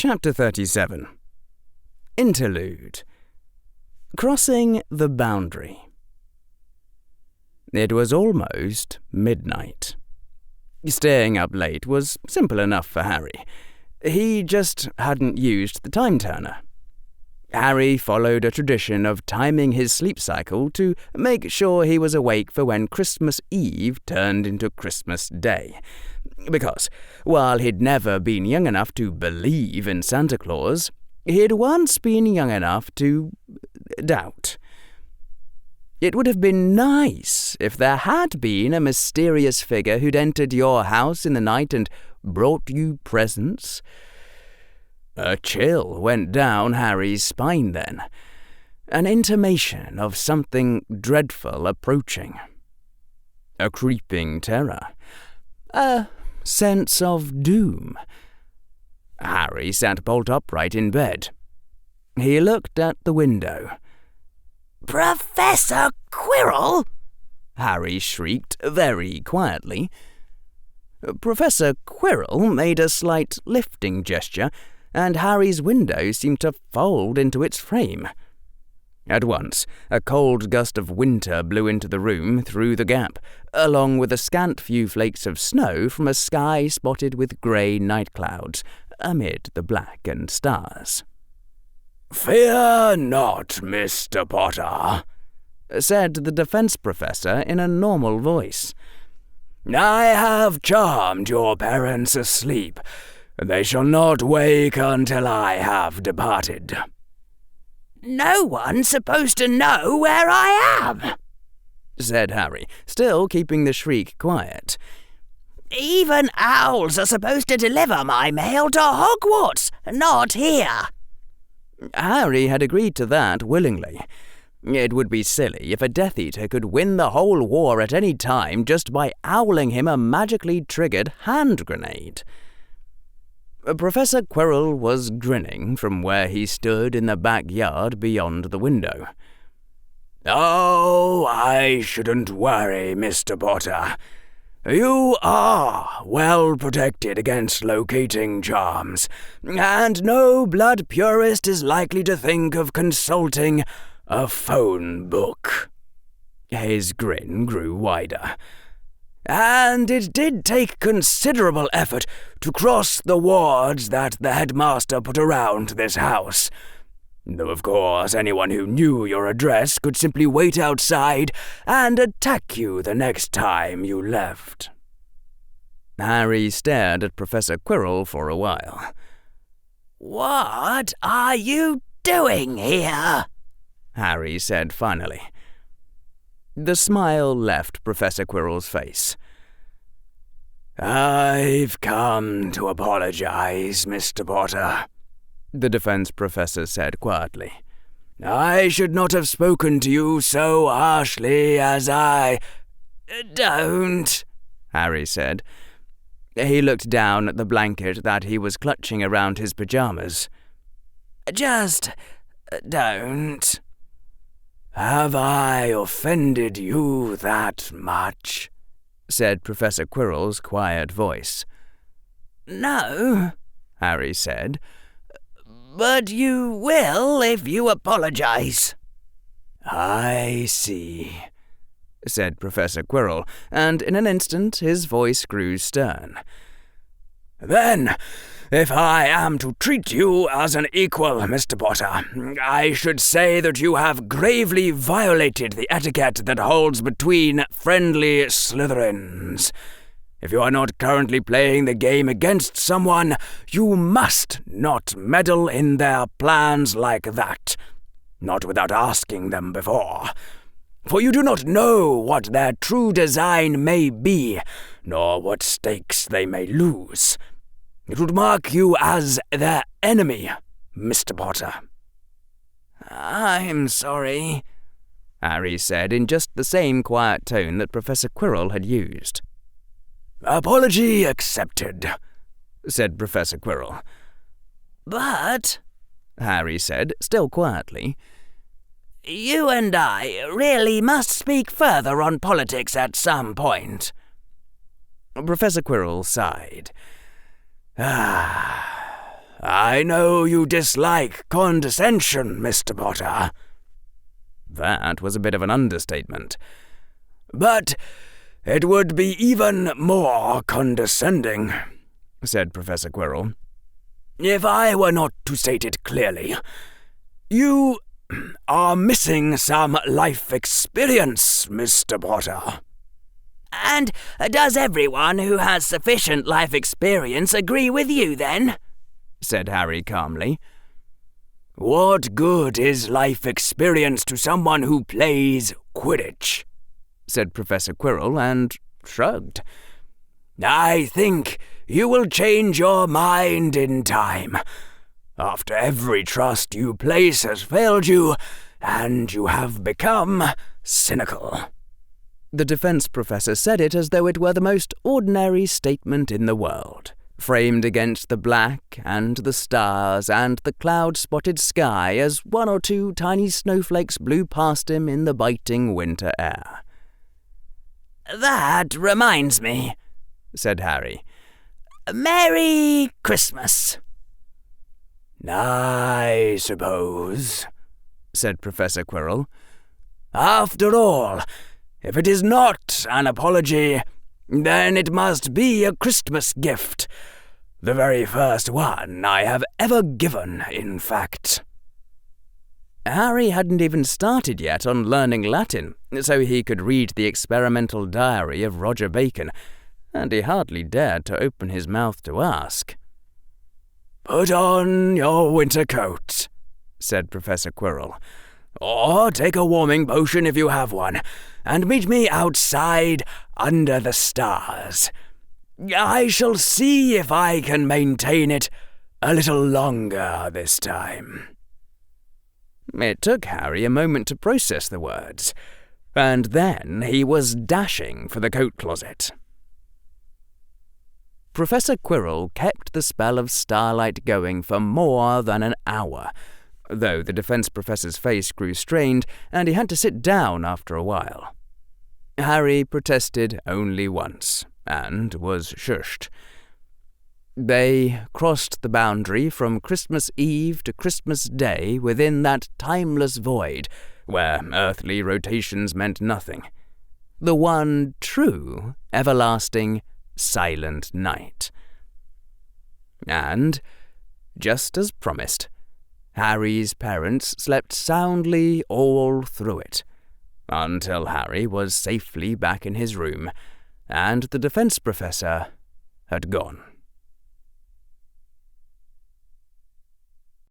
Chapter 37. Interlude. Crossing the Boundary. It was almost midnight. Staying up late was simple enough for Harry. He just hadn't used the time-turner. Harry followed a tradition of timing his sleep cycle to make sure he was awake for when Christmas Eve turned into Christmas Day. Because, while he'd never been young enough to believe in Santa Claus, he'd once been young enough to doubt. It would have been nice if there had been a mysterious figure who'd entered your house in the night and brought you presents. A chill went down Harry's spine then, an intimation of something dreadful approaching. A creeping terror, a sense of doom. Harry sat bolt upright in bed. He looked at the window. "Professor Quirrell!" Harry shrieked very quietly. Professor Quirrell made a slight lifting gesture, and Harry's window seemed to fold into its frame. At once, a cold gust of winter blew into the room through the gap, along with a scant few flakes of snow from a sky spotted with grey night clouds amid the blackened stars. "Fear not, Mr. Potter," said the defence professor in a normal voice. "I have charmed your parents asleep. They shall not wake until I have departed." "No one's supposed to know where I am," said Harry, still keeping the shriek quiet. "Even owls are supposed to deliver my mail to Hogwarts, not here." Harry had agreed to that willingly. It would be silly if a Death Eater could win the whole war at any time just by owling him a magically triggered hand grenade. Professor Quirrell was grinning from where he stood in the backyard beyond the window. "Oh, I shouldn't worry, Mr. Potter. You are well protected against locating charms, and no blood purist is likely to think of consulting a phone book." His grin grew wider. "And it did take considerable effort to cross the wards that the headmaster put around this house. Though, of course, anyone who knew your address could simply wait outside and attack you the next time you left." Harry stared at Professor Quirrell for a while. "What are you doing here?" Harry said finally. The smile left Professor Quirrell's face. "I've come to apologize, Mr. Potter," the defense professor said quietly. "I should not have spoken to you so harshly as I—" "Don't," Harry said. He looked down at the blanket that he was clutching around his pajamas. "Just don't." "Have I offended you that much?" said Professor Quirrell's quiet voice. "No," Harry said. "But you will if you apologize." "I see," said Professor Quirrell, and in an instant his voice grew stern. "Then, if I am to treat you as an equal, Mr. Potter, I should say that you have gravely violated the etiquette that holds between friendly Slytherins. If you are not currently playing the game against someone, you must not meddle in their plans like that, not without asking them before. For you do not know what their true design may be, nor what stakes they may lose. It would mark you as their enemy, Mr. Potter." "I'm sorry," Harry said in just the same quiet tone that Professor Quirrell had used. "Apology accepted," said Professor Quirrell. "But," Harry said, still quietly, "you and I really must speak further on politics at some point." Professor Quirrell sighed. I know you dislike condescension, Mr. Potter." That was a bit of an understatement. "But it would be even more condescending," said Professor Quirrell, "if I were not to state it clearly. You are missing some life experience, Mr. Potter." And does everyone who has sufficient life experience agree with you, then?" said Harry calmly. "What good is life experience to someone who plays Quidditch?" said Professor Quirrell, and shrugged. "I think you will change your mind in time. After every trust you place has failed you, and you have become cynical." The defense professor said it as though it were the most ordinary statement in the world, framed against the black and the stars and the cloud-spotted sky as one or two tiny snowflakes blew past him in the biting winter air. "That reminds me," said Harry. "Merry Christmas." "I suppose," said Professor Quirrell. "After all, if it is not an apology, then it must be a Christmas gift. The very first one I have ever given, in fact." Harry hadn't even started yet on learning Latin, so he could read the experimental diary of Roger Bacon, and he hardly dared to open his mouth to ask. "Put on your winter coat," said Professor Quirrell, "or take a warming potion if you have one, and meet me outside under the stars. I shall see if I can maintain it a little longer this time." It took Harry a moment to process the words, and then he was dashing for the coat closet. Professor Quirrell kept the spell of starlight going for more than an hour, though the defense professor's face grew strained and he had to sit down after a while. Harry protested only once, and was shushed. They crossed the boundary from Christmas Eve to Christmas Day within that timeless void where earthly rotations meant nothing. The one true, everlasting, silent night. And, just as promised, Harry's parents slept soundly all through it, until Harry was safely back in his room, and the defense professor had gone.